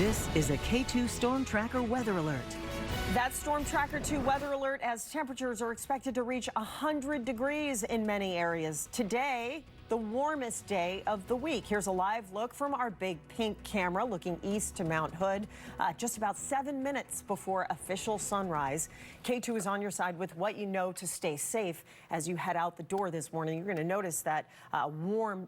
This is a K2 Storm Tracker weather alert. That Storm Tracker 2 weather alert as temperatures are expected to reach 100 degrees in many areas. Today, the warmest day of the week. Here's a live look from our big pink camera looking east to Mount Hood, just about 7 minutes before official sunrise. K2 is on your side with what you know to stay safe as you head out the door this morning. You're going to notice that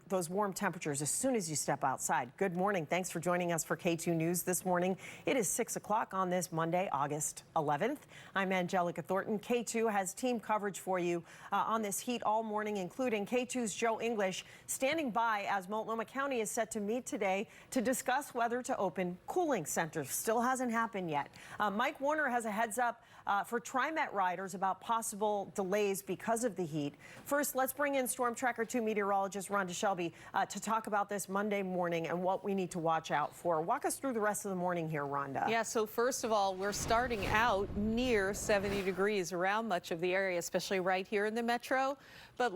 those warm temperatures as soon as you step outside. Good morning. Thanks for joining us for K2 News this morning. It is 6 o'clock on this Monday, August 11th. I'm Angelica Thornton. K2 has team coverage for you on this heat all morning, including K2's Joe English standing by as Multnomah County is set to meet today to discuss whether to open cooling centers. Still hasn't happened yet. Mike Warner has a heads up for TriMet riders about possible delays because of the heat. First, let's bring in Storm Tracker 2 meteorologist Rhonda Shelby to talk about this Monday morning and what we need to watch out for. Walk us through the rest of the morning here, Rhonda. Yeah, so first of all, we're starting out near 70 degrees around much of the area, especially right here in the metro. But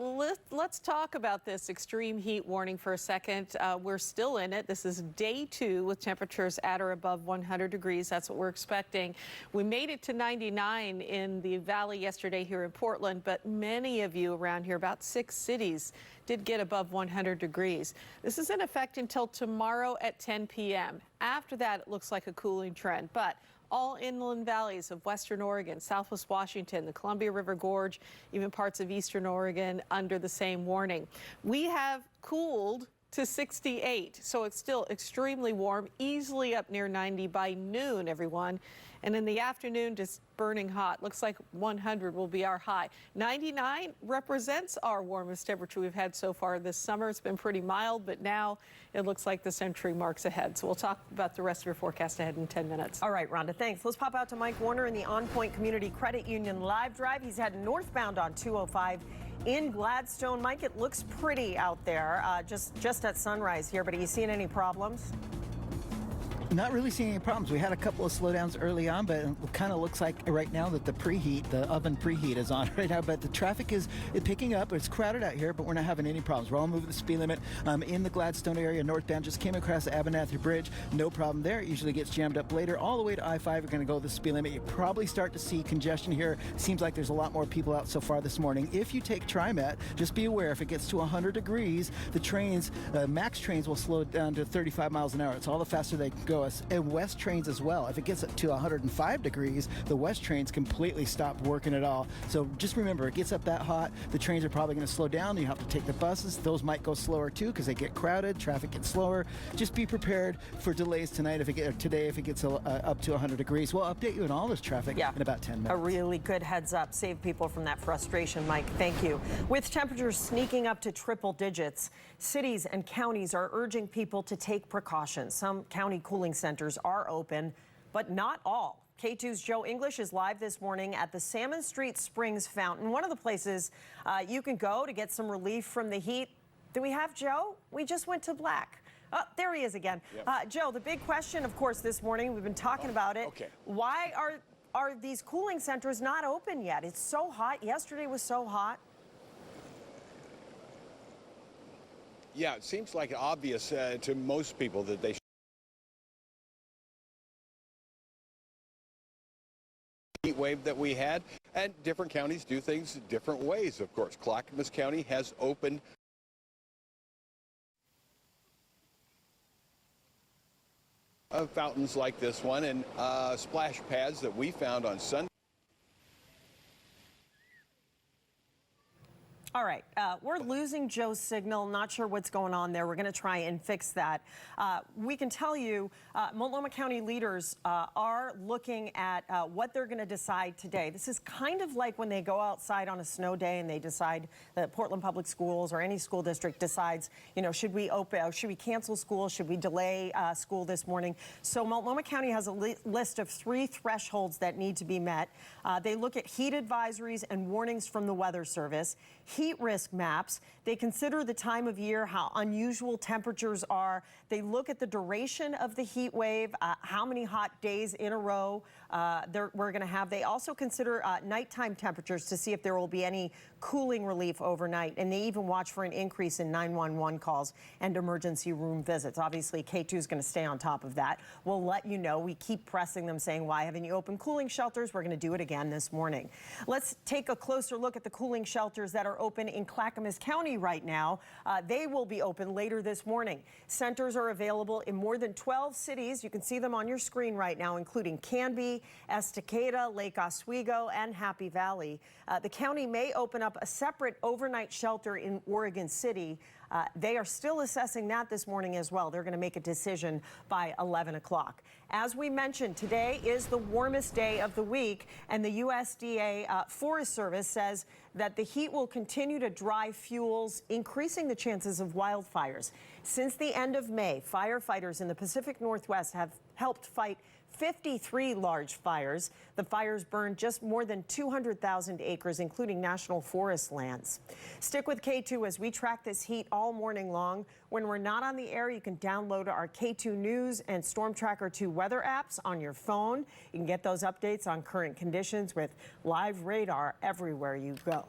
let's talk about this extreme heat warning for a second. We're still in it. This is day 2 with temperatures at or above 100 degrees. That's what we're expecting. We made it to 99 in the valley yesterday here in Portland, but many of you around here, about 6 cities, did get above 100 degrees. This is in effect until tomorrow at 10 p.m. After that, it looks like a cooling trend, but all inland valleys of western Oregon, southwest Washington, the Columbia River Gorge, even parts of eastern Oregon under the same warning. We have cooled to 68, so it's still extremely warm, easily up near 90 by noon, everyone. And in the afternoon, just burning hot. Looks like 100 will be our high. 99 represents our warmest temperature we've had so far this summer. It's been pretty mild, but now it looks like the century marks ahead. So we'll talk about the rest of your forecast ahead in 10 minutes. All right, Rhonda, thanks. Let's pop out to Mike Warner in the On Point Community Credit Union live drive. He's heading northbound on 205 in Gladstone. Mike, it looks pretty out there, just at sunrise here, but are you seeing any problems? Not really seeing any problems. We had a couple of slowdowns early on, but it kind of looks like right now that the oven preheat is on right now. But the traffic is picking up. It's crowded out here, but we're not having any problems. We're all moving the speed limit in the Gladstone area northbound. Just came across the Abernathy Bridge. No problem there. It usually gets jammed up later. All the way to I-5, you're going to go the speed limit. You probably start to see congestion here. Seems like there's a lot more people out so far this morning. If you take TriMet, just be aware if it gets to 100 degrees, the trains, max trains will slow down to 35 miles an hour. It's all the faster they can go. And west trains as well. If it gets up to 105 degrees, the west trains completely stop working at all. So just remember, it gets up that hot, the trains are probably going to slow down. You have to take the buses. Those might go slower too because they get crowded. Traffic gets slower. Just be prepared for delays tonight. Today, if it gets up to 100 degrees, we'll update you on all this traffic in about 10 minutes. A really good heads up. Save people from that frustration, Mike. Thank you. With temperatures sneaking up to triple digits, cities and counties are urging people to take precautions. Some county cooling centers are open, but not all. K2's Joe English is live this morning at the Salmon Street Springs Fountain, one of the places you can go to get some relief from the heat. Do we have Joe? We just went to black. Oh, there he is again. Yep. Joe, the big question, of course, this morning, we've been talking about it. Okay. Why are these cooling centers not open yet? It's so hot. Yesterday was so hot. Yeah, it seems like obvious to most people that they heat wave that we had, and different counties do things different ways, of course. Clackamas County has opened fountains like this one and splash pads that we found on Sunday. All right, we're losing Joe's signal. Not sure what's going on there. We're going to try and fix that. We can tell you Multnomah County leaders are looking at what they're going to decide today. This is kind of like when they go outside on a snow day and they decide, the Portland Public Schools or any school district decides, you know, should we cancel school? Should we delay school this morning? So Multnomah County has a list of 3 thresholds that need to be met. They look at heat advisories and warnings from the Weather Service. Heat risk maps. They consider the time of year, how unusual temperatures are. They look at the duration of the heat wave, how many hot days in a row we're going to have. They also consider nighttime temperatures to see if there will be any cooling relief overnight. And they even watch for an increase in 911 calls and emergency room visits. Obviously, K2 is going to stay on top of that. We'll let you know. We keep pressing them, saying, why haven't you opened cooling shelters? We're going to do it again this morning. Let's take a closer look at the cooling shelters that are open in Clackamas County right now. They will be open later this morning. Centers are available in more than 12 cities. You can see them on your screen right now, including Canby, Estacada, Lake Oswego, and Happy Valley. The county may open up a separate overnight shelter in Oregon City. They are still assessing that this morning as well. They're going to make a decision by 11 o'clock. As we mentioned, today is the warmest day of the week, and the USDA Forest Service says that the heat will continue to dry fuels, increasing the chances of wildfires. Since the end of May, firefighters in the Pacific Northwest have helped fight 53 large fires. The fires burned just more than 200,000 acres, including national forest lands. Stick with K2 as we track this heat all morning long. When we're not on the air, you can download our K2 News and Storm Tracker 2 weather apps on your phone. You can get those updates on current conditions with live radar everywhere you go.